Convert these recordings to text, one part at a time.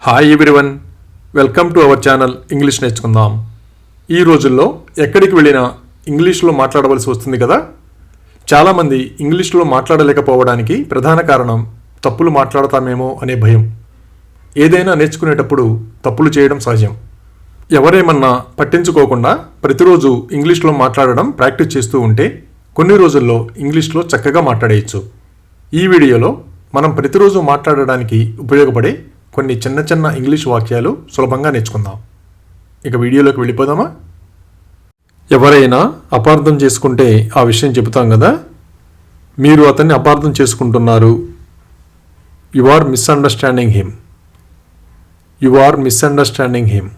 Hi everyone, welcome to our channel English నేర్చుకుందాం. ఈ రోజుల్లో ఎక్కడికి వెళ్ళినా ఇంగ్లీష్లో మాట్లాడవలసి వస్తుంది కదా. చాలామంది ఇంగ్లీష్లో మాట్లాడలేకపోవడానికి ప్రధాన కారణం తప్పులు మాట్లాడతామేమో అనే భయం. ఏదైనా నేర్చుకునేటప్పుడు తప్పులు చేయడం సహజం. ఎవరేమన్నా పట్టించుకోకుండా ప్రతిరోజు ఇంగ్లీష్లో మాట్లాడడం ప్రాక్టీస్ చేస్తూ ఉంటే కొన్ని రోజుల్లో ఇంగ్లీష్లో చక్కగా మాట్లాడేయచ్చు. ఈ వీడియోలో మనం ప్రతిరోజు మాట్లాడడానికి ఉపయోగపడే కొన్ని చిన్న చిన్న ఇంగ్లీష్ వాక్యాలు సులభంగా నేర్చుకుందాం. ఇక వీడియోలోకి వెళ్ళిపోదామా? ఎవరైనా అపార్థం చేసుకుంటే ఆ విషయం చెబుతాం కదా. మీరు అతన్ని అపార్థం చేసుకుంటున్నారు. You are misunderstanding him. You are misunderstanding him.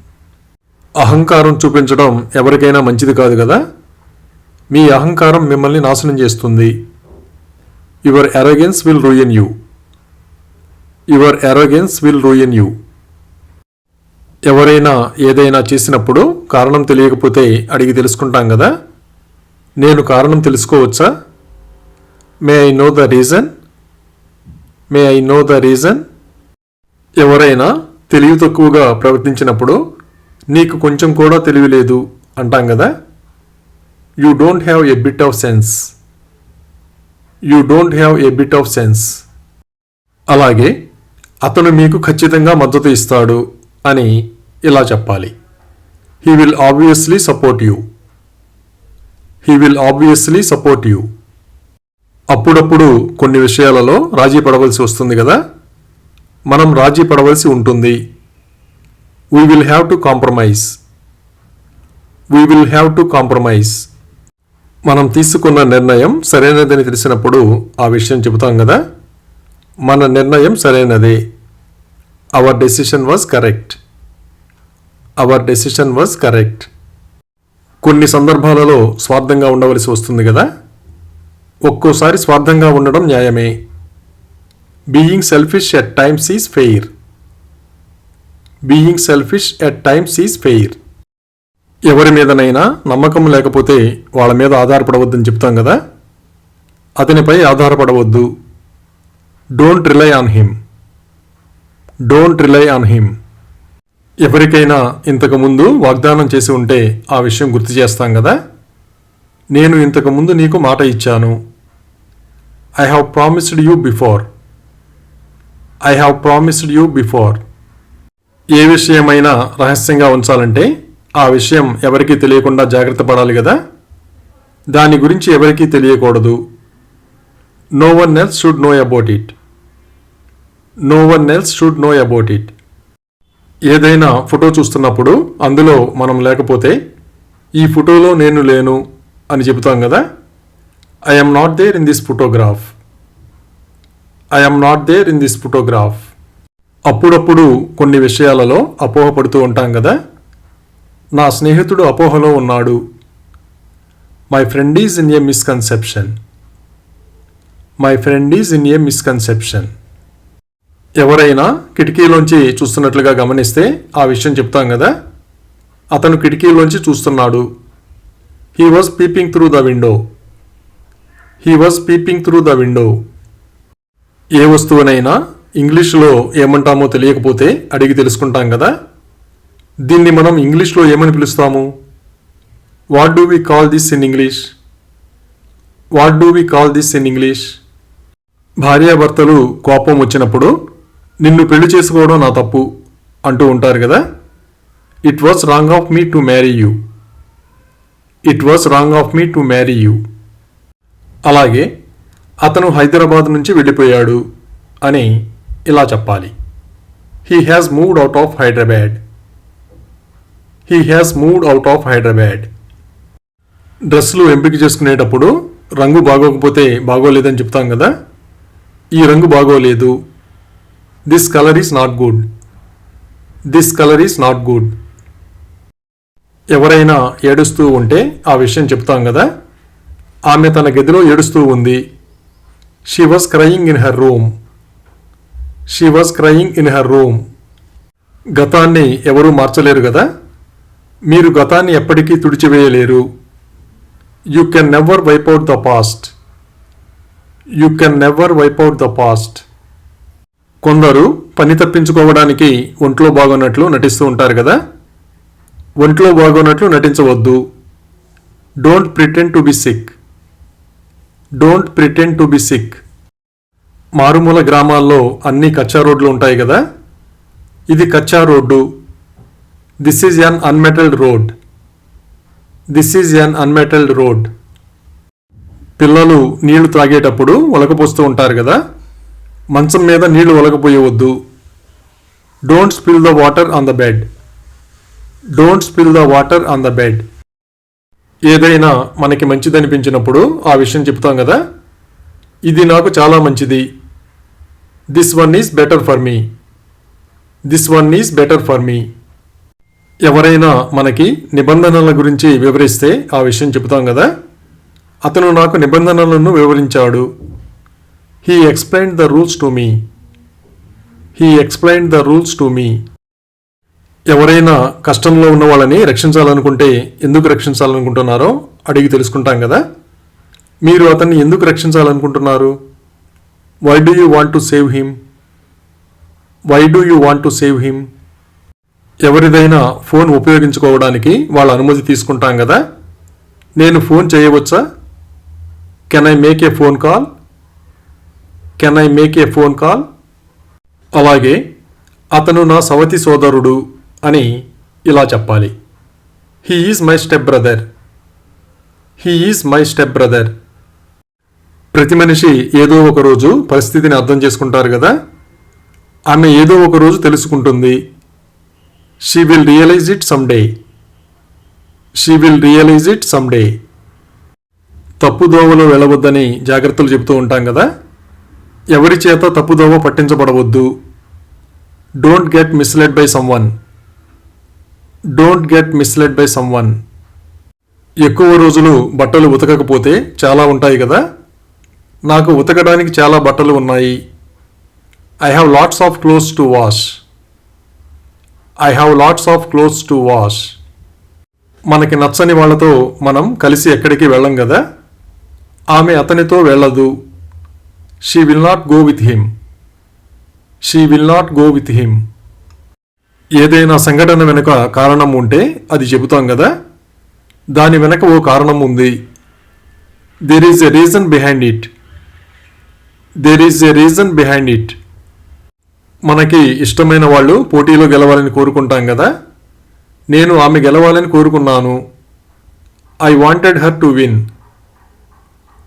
అహంకారం చూపించడం ఎవరికైనా మంచిది కాదు కదా. మీ అహంకారం మిమ్మల్ని నాశనం చేస్తుంది. Your arrogance will ruin you. Your arrogance will ruin you. ఎవరైనా ఏదైనా చేసినప్పుడు కారణం తెలియకపోతే అడిగి తెలుసుకుంటాం కదా. నేను కారణం తెలుసుకోవచ్చా? May I know the reason. May I know the reason. ఎవరైనా తెలివి తక్కువగా ప్రవర్తించినప్పుడు నీకు కొంచెం కూడా తెలివి లేదు అంటాం కదా. You don't have a bit of sense. You don't have a bit of sense. అలాగే అతను మీకు ఖచ్చితంగా మద్దతు ఇస్తాడు అని ఇలా చెప్పాలి. He will obviously support you. He will obviously support you. అప్పుడప్పుడు కొన్ని విషయాలలో రాజీ పడవలసి వస్తుంది కదా. మనం రాజీ పడవలసి ఉంటుంది. We will have to compromise. We will have to compromise. మనం తీసుకున్న నిర్ణయం సరైనదని తెలిసినప్పుడు ఆ విషయం చెబుతాం కదా. మన నిర్ణయం సరైనదే. Hour decision was correct. Hour decision was correct. కొన్ని సందర్భాలలో స్వార్థంగా ఉండవలసి వస్తుంది కదా. ఒక్కోసారి స్వార్థంగా ఉండడం న్యాయమే. Being selfish at times is fair. Being selfish at times is fair. ఎవరి మీదనైనా నమ్మకం లేకపోతే వాళ్ళ మీద ఆధారపడవద్దని చెప్తాం కదా. అతనిపై ఆధారపడవద్దు. Don't rely on him. Don't rely on him. ఎవరికైనా ఇంతకుముందు వాగ్దానం చేసి ఉంటే ఆ విషయం గుర్తు చేస్తాం కదా. నేను ఇంతకుముందు నీకు మాట ఇచ్చాను. I have promised you before. I have promised you before. ఏ విషయమైనా రహస్యంగా ఉంచాలంటే ఆ విషయం ఎవరికీ తెలియకుండా జాగ్రత్త పడాలి కదా. దాని గురించి ఎవరికీ తెలియకూడదు. No one else should know about it. No one else should know about it. ఏదైనా ఫోటో చూస్తున్నప్పుడు అందులో మనం లేకపోతే ఈ ఫోటోలో నేను లేను అని చెబుతాం కదా. I am not there in this photograph. I am not there in this photograph. అప్పుడప్పుడు కొన్ని విషయాలలో అపోహపడుతూ ఉంటాం కదా. నా స్నేహితుడు అపోహలో ఉన్నాడు. My friend is in a misconception. My friend is in a misconception. ఎవరైనా కిటికీలోంచి చూస్తున్నట్లుగా గమనిస్తే ఆ విషయం చెప్తాం కదా. అతను కిటికీలోంచి చూస్తున్నాడు. He was peeping through the window. He was peeping through the window. ఏ వస్తువునైనా ఇంగ్లీష్లో ఏమంటామో తెలియకపోతే అడిగి తెలుసుకుంటాం కదా. దీన్ని మనం ఇంగ్లీష్లో ఏమని పిలుస్తాము? What do we call this in English? What do we call this in English? భార్యాభర్తలు కోపం వచ్చినప్పుడు నిన్ను పెళ్లి చేసుకోవడం నా తప్పు అంటూ ఉంటారు కదా. It was wrong of me to marry you. It was wrong of me to marry you. అలాగే అతను హైదరాబాద్ నుంచి వెళ్ళిపోయాడు అని ఇలా చెప్పాలి. He has moved out of Hyderabad. He has moved out of Hyderabad. డ్రెస్సులు ఎంపిక చేసుకునేటప్పుడు రంగు బాగోకపోతే బాగోలేదని చెప్తాం కదా. ఈ రంగు బాగోలేదు. This colour is not good. This colour is not good. ఎవరైనా ఏడుస్తూ ఉంటే ఆ విషయం చెప్తాం కదా. ఆమె తన గదిలో ఏడుస్తూ ఉంది. She was crying in her room. She was crying in her room. గతాన్ని ఎవరూ మార్చలేరు కదా. మీరు గతాన్ని ఎప్పటికీ తుడిచివేయలేరు. You can never wipe out the past. You can never wipe out the past. కొందరు పని తప్పించుకోవడానికి ఒంట్లో బాగోనట్లు నటిస్తూ ఉంటారు కదా. ఒంట్లో బాగోనట్లు నటించవద్దు. Don't pretend to be sick. Don't pretend to be sick. మారుమూల గ్రామాల్లో అన్ని కచ్చా రోడ్లు ఉంటాయి కదా. ఇది కచ్చా road. This is an unmetalled road. This is an unmetalled road. పిల్లలు నీళ్లు తాగేటప్పుడు ఒలకపోస్తూ ఉంటారు కదా. మంచం మీద నీళ్లు ఒలకపోయవద్దు. Don't spill the water on the bed. Don't spill the water on the bed. ఏదైనా మనకి మంచిదనిపించినప్పుడు ఆ విషయం చెప్తాం కదా. ఇది నాకు చాలా మంచిది. This one is better for me. This one is better for me. ఎవరైనా మనకి నిబంధనల గురించి వివరిస్తే ఆ విషయం చెప్తాం కదా. అతను నాకు నిబంధనలను వివరించాడు. He explained the rules to me. He explained the rules to me. ఎవరైనా కష్టంలో ఉన్న వాళ్ళని రక్షించాలనుకుంటే ఎందుకు రక్షించాలనుకుంటున్నారో అడిగి తెలుసుకుంటాం కదా. మీరు అతన్ని ఎందుకు రక్షించాలనుకుంటున్నారు? Why do you want to save him? Why do you want to save him? ఎవరిదైనా ఫోన్ ఉపయోగించుకోవడానికి వాళ్ళ అనుమతి తీసుకుంటాం కదా. నేను ఫోన్ చేయవచ్చా? Can I make a phone call? Can I make a phone call? అలాగే అతను నా సవతి సోదరుడు అని ఇలా చెప్పాలి. He is my step brother. He is my step brother. ప్రతి మనిషి ఏదో ఒక రోజు పరిస్థితిని అర్థం చేసుకుంటారు కదా. ఆమె ఏదో ఒక రోజు తెలుసుకుంటుంది. She will realize it some day. She will realize it some day. తప్పుదోవలో వెళ్ళవద్దని జాగ్రత్తలు చెబుతూ ఉంటాం కదా. ఎవరి చేత తప్పుదోవ పట్టించబడవద్దు. Don't get misled by someone. Don't get misled by someone. ఎక్కువ రోజులు బట్టలు ఉతకకపోతే చాలా ఉంటాయి కదా. నాకు ఉతకడానికి చాలా బట్టలు ఉన్నాయి. I have lots of clothes to wash. I have lots of clothes to wash. మనకి నచ్చని వాళ్ళతో మనం కలిసి ఎక్కడికి వెళ్ళం కదా. ఆమె అతనితో వెళ్ళదు. She will not go with him. She will not go with him. ఏదైనా సంఘటన వెనుక కారణం ఉంటే అది చెబుతాం కదా. దాని వెనక ఓ కారణం ఉంది. There is a reason behind it. There is a reason behind it. మనకి ఇష్టమైన వాళ్ళు పోటీలో గెలవాలని కోరుకుంటాం కదా. నేను ఆమె గెలవాలని కోరుకున్నాను. I wanted her to win.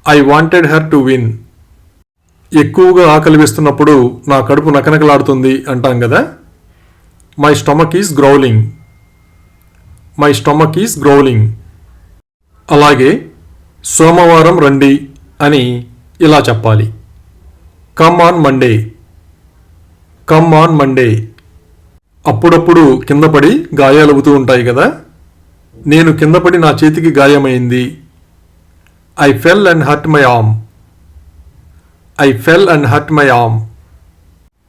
I wanted her to win. ఎక్కువగా ఆకలి వేస్తున్నప్పుడు నా కడుపు నకనకలాడుతుంది అంటాం కదా. My stomach is growling. My stomach is growling. అలాగే సోమవారం రండి అని ఇలా చెప్పాలి. Come on Monday. Come on Monday. అప్పుడప్పుడు కింద పడి గాయాలవుతూ ఉంటాయి కదా. నేను కింద పడి నా చేతికి గాయమైంది. I fell and hurt my arm. I fell and hurt my arm.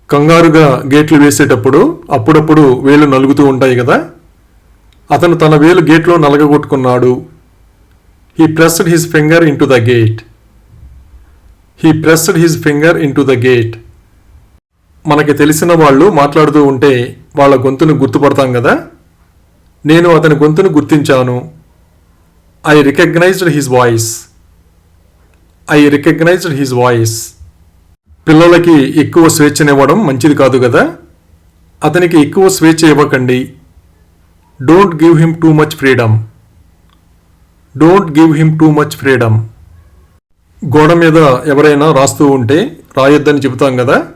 కంగారుగా గేట్లు వేసేటప్పుడు అప్పుడప్పుడు వేలు నలుగుతూ ఉంటాయి కదా. అతను తన వేలు గేట్లో నలగగొట్టుకున్నాడు. He pressed his finger in to the gate. He pressed his finger in to the gate. మనకి తెలిసిన వాళ్ళు మాట్లాడుతూ ఉంటే వాళ్ళ గొంతును గుర్తుపడతాం కదా. నేను అతని గొంతును గుర్తించాను. I recognised his voice. I recognised his voice. పిల్లలకి ఎక్కువ స్వేచ్ఛనివ్వడం మంచిది కాదు కదా. అతనికి ఎక్కువ స్వేచ్ఛ ఇవ్వకండి. Don't give him too much freedom. Don't give him too much freedom. గోడ మీద ఎవరైనా రాస్తూ ఉంటే రాయొద్దని చెబుతాం కదా.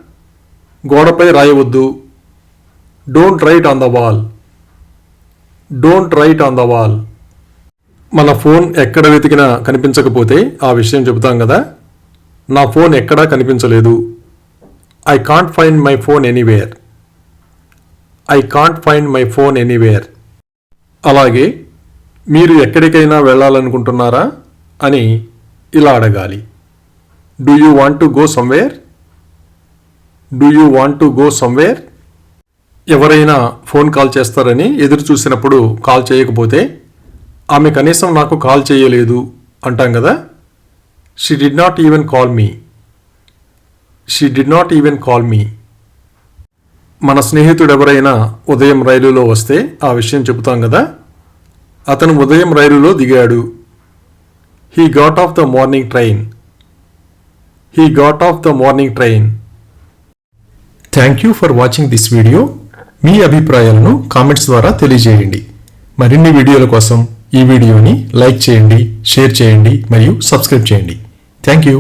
గోడపై రాయవద్దు. Don't write on the wall. Don't write on the wall. మన ఫోన్ ఎక్కడ వెతికినా కనిపించకపోతే ఆ విషయం చెబుతాం కదా. నా ఫోన్ ఎక్కడా కనిపించలేదు. I can't find my phone anywhere. I can't find my phone anywhere. అలాగే మీరు ఎక్కడికైనా వెళ్ళాలనుకుంటున్నారా అని ఇలా అడగాలి. Do you want to go somewhere? Do you want to go somewhere? ఎవరైనా ఫోన్ కాల్ చేస్తారని ఎదురు చూసినప్పుడు కాల్ చేయకపోతే ఆమె కనీసం నాకు కాల్ చేయలేదు అంటాం కదా. She did not even call me. She did not even call me. మన స్నేహితుడు ఎవరైనా ఉదయం రైలులో వస్తే ఆ విషయం చెబుతాం కదా. అతను ఉదయం రైలులో దిగాడు. He got off the morning train. He got off the morning train. Thank you for watching this video. మీ అభిప్రాయాలను కామెంట్స్ ద్వారా తెలియజేయండి. మరిన్ని వీడియోల కోసం ఈ వీడియోని లైక్ చేయండి, షేర్ చేయండి మరియు సబ్స్క్రైబ్ చేయండి. Thank you.